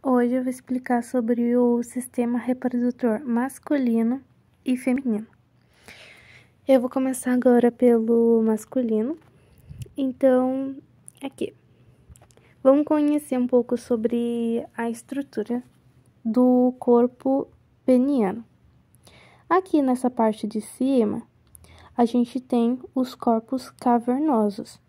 Hoje eu vou explicar sobre o sistema reprodutor masculino e feminino. Eu vou começar agora pelo masculino. Então, aqui. Vamos conhecer um pouco sobre a estrutura do corpo peniano. Aqui nessa parte de cima, a gente tem os corpos cavernosos.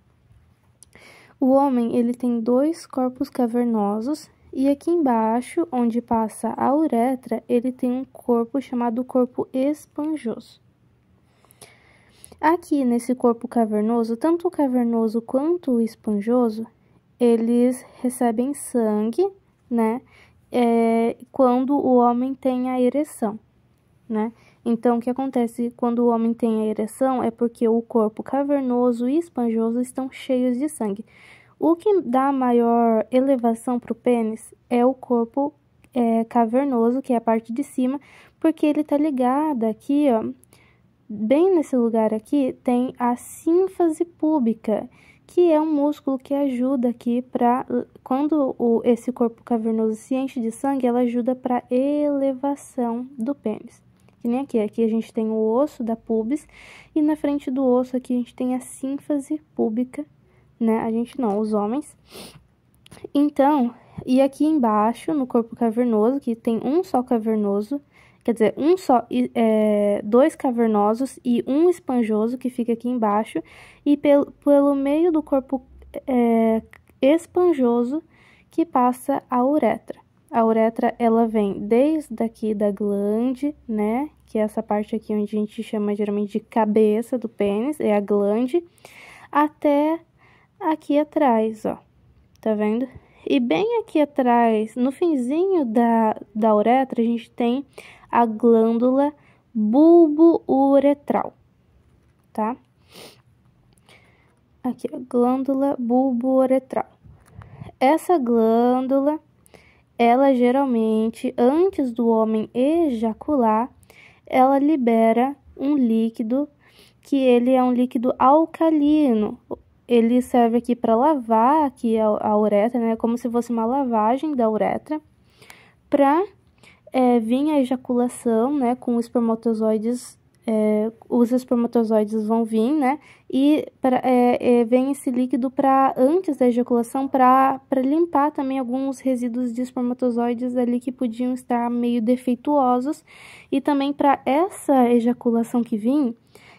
O homem, ele tem 2 corpos cavernosos. E aqui embaixo, onde passa a uretra, ele tem um corpo chamado corpo esponjoso. Aqui nesse corpo cavernoso, tanto o cavernoso quanto o esponjoso, eles recebem sangue, né? Quando o homem tem a ereção, né? Então, o que acontece quando o homem tem a ereção é porque o corpo cavernoso e esponjoso estão cheios de sangue. O que dá maior elevação para o pênis é o corpo cavernoso, que é a parte de cima, porque ele tá ligado aqui, ó, bem nesse lugar aqui, tem a sínfase púbica, que é um músculo que ajuda aqui para, quando esse corpo cavernoso se enche de sangue, ela ajuda para elevação do pênis. Que nem aqui a gente tem o osso da pubis, e na frente do osso aqui a gente tem a sínfase púbica, né? A gente não, os homens. Então, e aqui embaixo, no corpo cavernoso, que tem um só cavernoso, quer dizer, 2 cavernosos e um esponjoso, que fica aqui embaixo, e pelo meio do corpo esponjoso, que passa a uretra. A uretra, ela vem desde aqui da glande, né? Que é essa parte aqui onde a gente chama geralmente de cabeça do pênis, é a glande, até aqui atrás, ó, tá vendo? E bem aqui atrás, no finzinho da uretra, a gente tem a glândula bulbo-uretral, tá? Aqui, a glândula bulbo-uretral. Essa glândula, ela geralmente, antes do homem ejacular, ela libera um líquido, que ele é um líquido alcalino. Ele serve aqui para lavar aqui a uretra, né? Como se fosse uma lavagem da uretra, para vir a ejaculação, né? Com os espermatozoides, os espermatozoides vão vir, né? E vem esse líquido para antes da ejaculação, para limpar também alguns resíduos de espermatozoides ali que podiam estar meio defeituosos, e também para essa ejaculação que vem,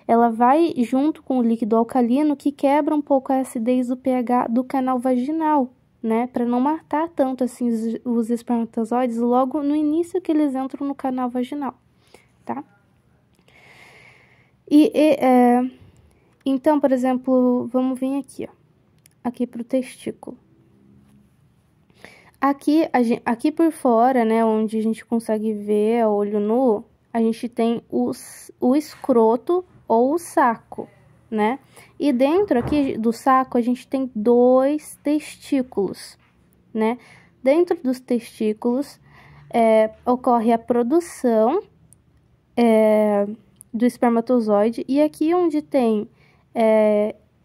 ela vai junto com o líquido alcalino, que quebra um pouco a acidez do pH do canal vaginal, né? Para não matar tanto assim os espermatozoides logo no início que eles entram no canal vaginal, tá? Então, por exemplo, vamos vir aqui, ó, aqui pro testículo. Aqui por fora, né, onde a gente consegue ver a olho nu, a gente tem o escroto ou o saco, né? E dentro aqui do saco a gente tem 2 testículos, né? Dentro dos testículos ocorre a produção do espermatozoide, e aqui onde tem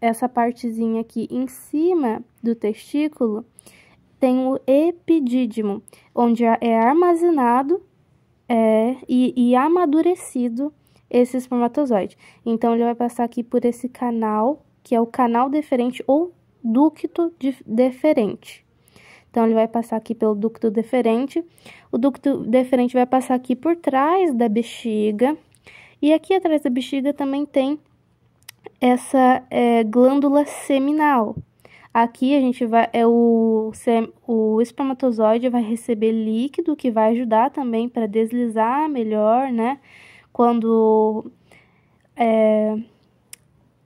essa partezinha aqui em cima do testículo, tem o epidídimo, onde é armazenado e amadurecido esse espermatozoide. Então, ele vai passar aqui por esse canal, que é o canal deferente ou ducto deferente. Então, ele vai passar aqui pelo ducto deferente. O ducto deferente vai passar aqui por trás da bexiga. E aqui atrás da bexiga também tem essa glândula seminal. Aqui a gente vai, o espermatozoide vai receber líquido, que vai ajudar também para deslizar melhor, né? Quando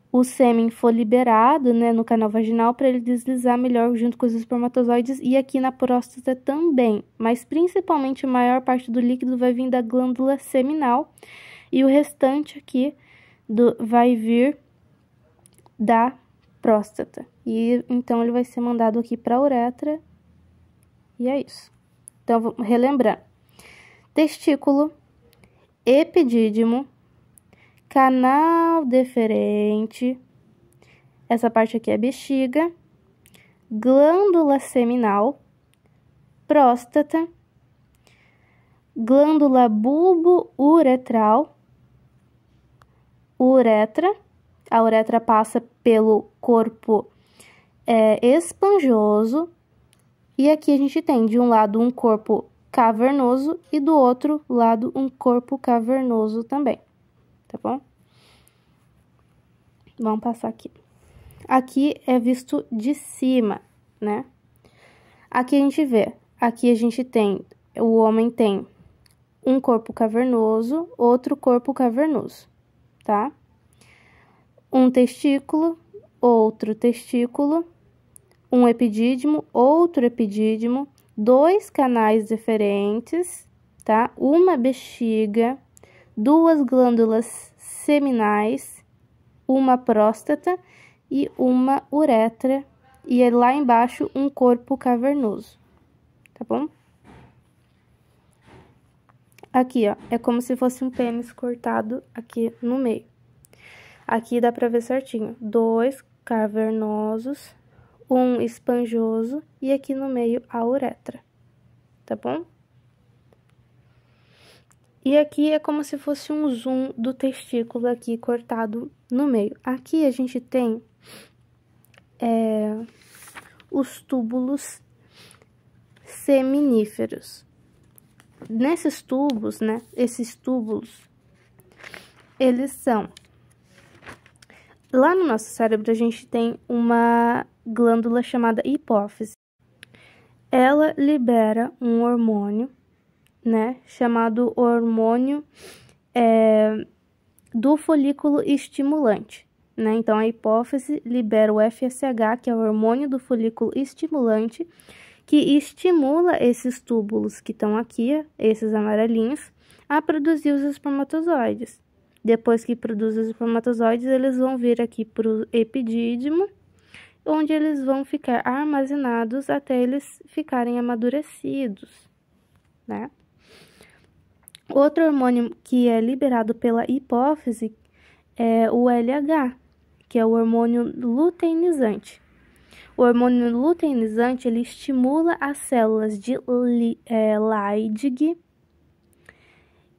o sêmen for liberado, né, no canal vaginal, para ele deslizar melhor junto com os espermatozoides, e aqui na próstata também. Mas principalmente a maior parte do líquido vai vir da glândula seminal, e o restante aqui vai vir da próstata. E então ele vai ser mandado aqui para a uretra, e é isso. Então, relembrando: testículo, epidídimo, canal deferente, essa parte aqui é bexiga, glândula seminal, próstata, glândula bulbo-uretral, uretra. A uretra passa pelo corpo esponjoso. E aqui a gente tem, de um lado, um corpo cavernoso e do outro lado, um corpo cavernoso também, tá bom? Vamos passar aqui. Aqui é visto de cima, né? Aqui a gente vê, aqui a gente tem, o homem tem um corpo cavernoso, outro corpo cavernoso, tá? Um testículo, outro testículo, um epidídimo, outro epidídimo, 2 canais diferentes, tá? Uma bexiga, 2 glândulas seminais, uma próstata e uma uretra, e lá embaixo um corpo cavernoso, tá bom? Aqui, ó, é como se fosse um pênis cortado aqui no meio. Aqui dá pra ver certinho, 2 cavernosos, um esponjoso e aqui no meio a uretra, tá bom? E aqui é como se fosse um zoom do testículo aqui cortado no meio. Aqui a gente tem os túbulos seminíferos. Nesses tubos, né, esses túbulos, eles são... Lá no nosso cérebro a gente tem uma glândula chamada hipófise. Ela libera um hormônio, né, chamado hormônio do folículo estimulante, né? Então, a hipófise libera o FSH, que é o hormônio do folículo estimulante, que estimula esses túbulos que estão aqui, esses amarelinhos, a produzir os espermatozoides. Depois que produz os espermatozoides, eles vão vir aqui para o epidídimo, onde eles vão ficar armazenados até eles ficarem amadurecidos, né? Outro hormônio que é liberado pela hipófise é o LH, que é o hormônio luteinizante. O hormônio luteinizante, ele estimula as células de Leydig,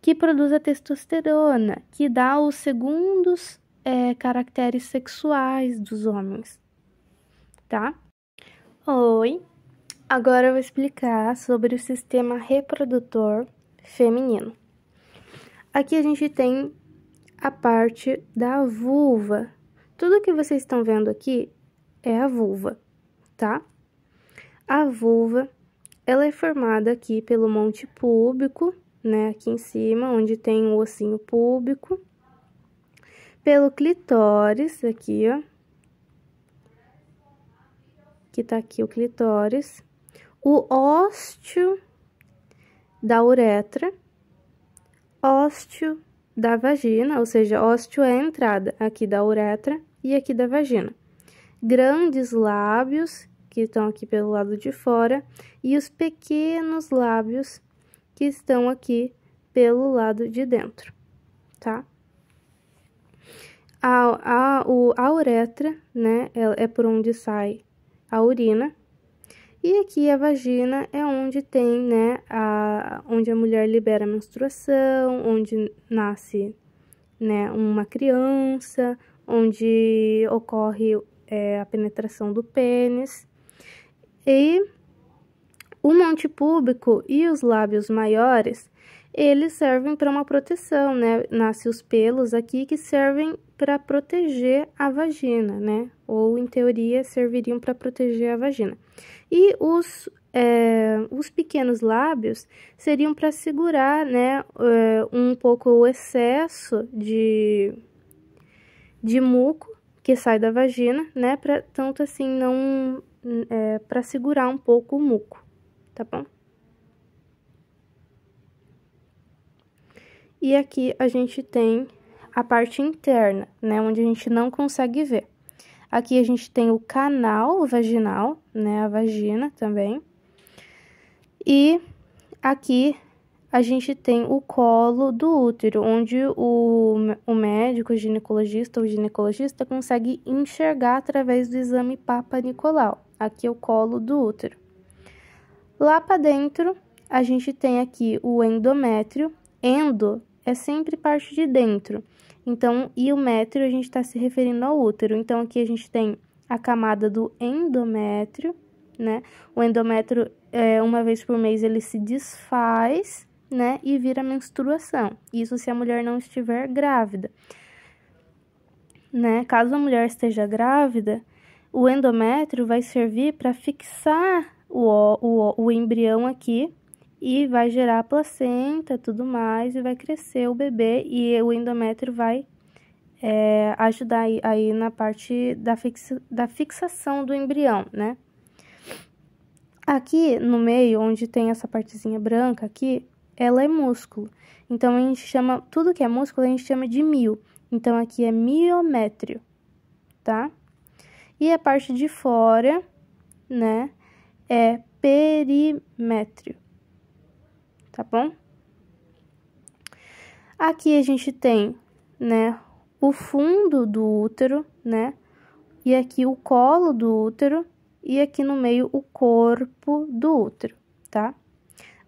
que produz a testosterona, que dá os segundos caracteres sexuais dos homens, tá? Oi, agora eu vou explicar sobre o sistema reprodutor feminino. Aqui a gente tem a parte da vulva. Tudo que vocês estão vendo aqui é a vulva, tá? A vulva, ela é formada aqui pelo monte púbico, né, aqui em cima, onde tem o ossinho púbico, pelo clitóris, aqui, ó, que tá aqui o clitóris, o ósteo da uretra, ósteo da vagina, ou seja, ósteo é a entrada aqui da uretra e aqui da vagina, grandes lábios, que estão aqui pelo lado de fora, e os pequenos lábios, que estão aqui pelo lado de dentro, tá? A uretra, né, é por onde sai a urina, e aqui a vagina é onde tem, né, onde a mulher libera a menstruação, onde nasce, né, uma criança, onde ocorre a penetração do pênis, e o monte púbico e os lábios maiores, eles servem para uma proteção, né? Nasce os pelos aqui que servem para proteger a vagina, né? Ou, em teoria, serviriam para proteger a vagina. E os pequenos lábios seriam para segurar, né? Um pouco o excesso de muco que sai da vagina, né? Tanto assim, não... para segurar um pouco o muco, tá bom? E aqui a gente tem a parte interna, né, onde a gente não consegue ver. Aqui a gente tem o canal vaginal, né, a vagina também. E aqui a gente tem o colo do útero, onde o médico, o ginecologista consegue enxergar através do exame Papa Nicolau. Aqui é o colo do útero. Lá para dentro, a gente tem aqui o endométrio. Endo é sempre parte de dentro. Então, e o métrio, a gente está se referindo ao útero. Então, aqui a gente tem a camada do endométrio, né? O endométrio, uma vez por mês, ele se desfaz, né? E vira menstruação. Isso se a mulher não estiver grávida, né? Caso a mulher esteja grávida, o endométrio vai servir para fixar o embrião aqui e vai gerar a placenta, tudo mais, e vai crescer o bebê, e o endométrio vai ajudar aí na parte da fixação do embrião, né? Aqui no meio, onde tem essa partezinha branca aqui, ela é músculo. Então, a gente chama, tudo que é músculo, a gente chama de mio. Então, aqui é miométrio, tá? E a parte de fora, né, é perimétrio, tá bom? Aqui a gente tem, né, o fundo do útero, né, e aqui o colo do útero, e aqui no meio o corpo do útero, tá?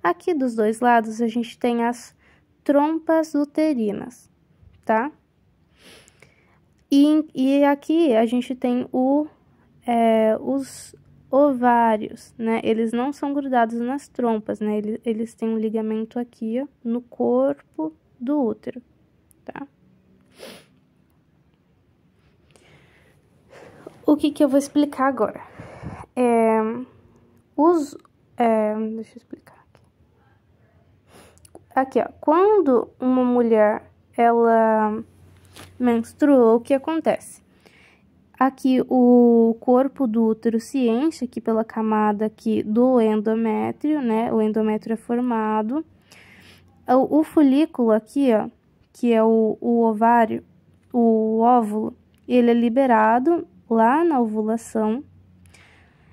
Aqui dos dois lados a gente tem as trompas uterinas, tá? E aqui a gente tem os ovários, né? Eles não são grudados nas trompas, né? Eles têm um ligamento aqui, ó, no corpo do útero, tá? O que eu vou explicar agora? Deixa eu explicar aqui, ó. Quando uma mulher, ela menstrua, o que acontece? Aqui o corpo do útero se enche aqui pela camada aqui do endométrio, né? O endométrio é formado. O folículo aqui, ó, que é o ovário, o óvulo, ele é liberado lá na ovulação.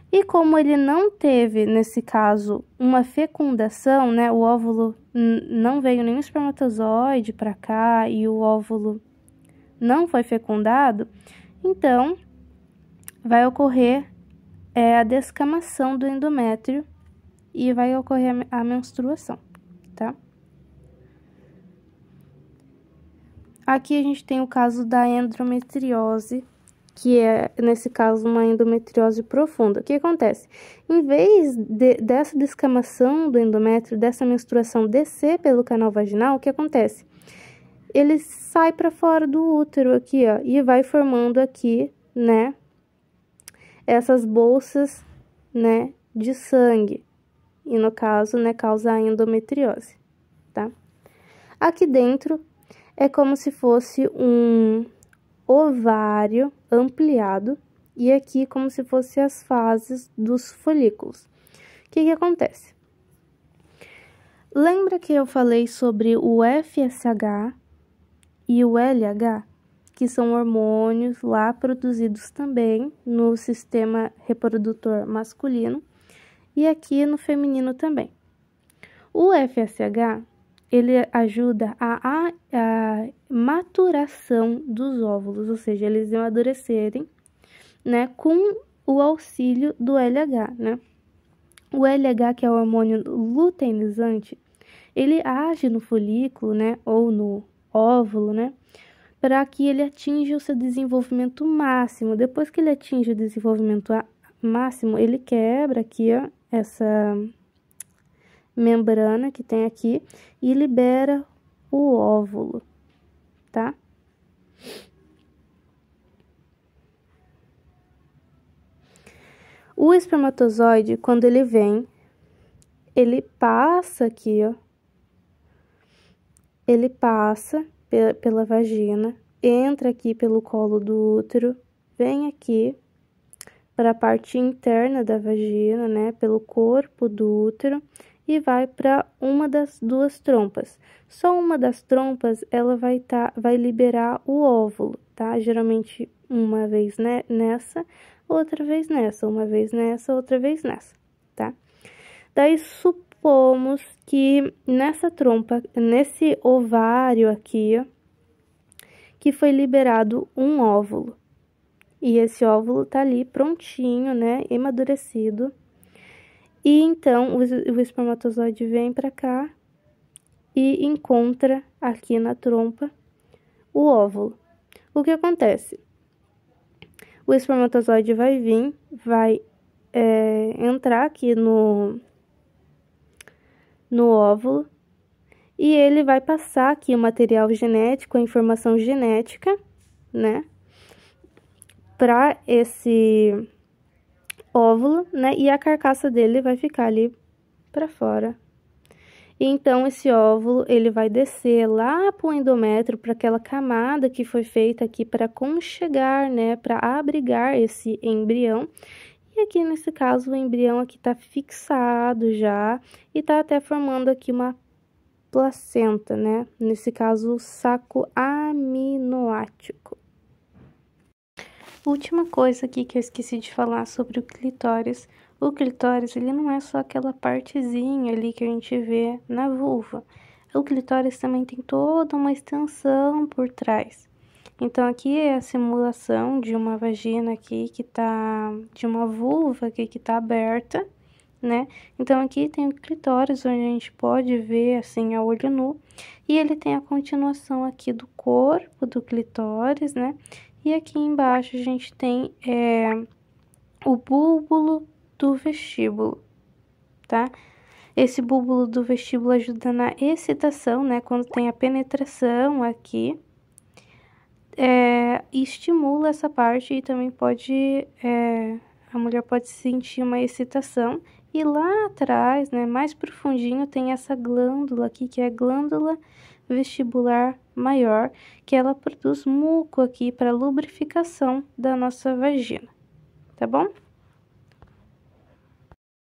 E como ele não teve, nesse caso, uma fecundação, né? O óvulo não veio nenhum espermatozoide para cá e o óvulo não foi fecundado, então vai ocorrer a descamação do endométrio e vai ocorrer a menstruação, tá? Aqui a gente tem o caso da endometriose, que é, nesse caso, uma endometriose profunda. O que acontece? Em vez dessa descamação do endométrio, dessa menstruação descer pelo canal vaginal, o que acontece? Ele sai para fora do útero aqui, ó, e vai formando aqui, né, essas bolsas, né, de sangue. E no caso, né, causa a endometriose, tá? Aqui dentro é como se fosse um ovário ampliado e aqui como se fosse as fases dos folículos. O que acontece? Lembra que eu falei sobre o FSH e o LH, que são hormônios lá produzidos também no sistema reprodutor masculino e aqui no feminino também. O FSH, ele ajuda a maturação dos óvulos, ou seja, eles amadurecerem, né, com o auxílio do LH, né? O LH, que é o hormônio luteinizante, ele age no folículo, né, ou no óvulo, né, para que ele atinja o seu desenvolvimento máximo. Depois que ele atinge o desenvolvimento máximo, ele quebra aqui, ó, essa membrana que tem aqui e libera o óvulo, tá? O espermatozoide, quando ele vem, ele passa aqui, ó. Ele passa pela vagina, entra aqui pelo colo do útero, vem aqui para a parte interna da vagina, né, pelo corpo do útero e vai para uma das duas trompas. Só uma das trompas ela vai liberar o óvulo, tá? Geralmente uma vez, né, nessa, outra vez nessa, uma vez nessa, outra vez nessa, tá? Daí supomos que nessa trompa, nesse ovário aqui, ó, que foi liberado um óvulo. E esse óvulo tá ali prontinho, né, amadurecido. E então o espermatozoide vem para cá e encontra aqui na trompa o óvulo. O que acontece? O espermatozoide vai vir, vai entrar aqui no óvulo e ele vai passar aqui o material genético, a informação genética, né, para esse óvulo, né, e a carcaça dele vai ficar ali para fora. E então esse óvulo ele vai descer lá para o endométrio, para aquela camada que foi feita aqui para aconchegar, né, para abrigar esse embrião. E aqui nesse caso o embrião aqui tá fixado já e tá até formando aqui uma placenta, né? Nesse caso o saco aminoático. Última coisa aqui que eu esqueci de falar sobre o clitóris. O clitóris, ele não é só aquela partezinha ali que a gente vê na vulva. O clitóris também tem toda uma extensão por trás. Então, aqui é a simulação de uma vagina aqui que tá... de uma vulva aqui que tá aberta, né? Então, aqui tem o clitóris, onde a gente pode ver, assim, a olho nu. E ele tem a continuação aqui do corpo do clitóris, né? E aqui embaixo a gente tem o búbulo do vestíbulo, tá? Esse búbulo do vestíbulo ajuda na excitação, né? Quando tem a penetração aqui. Estimula essa parte e também pode... a mulher pode sentir uma excitação. E lá atrás, né? Mais profundinho, tem essa glândula aqui, que é a glândula vestibular maior, que ela produz muco aqui para lubrificação da nossa vagina, tá bom?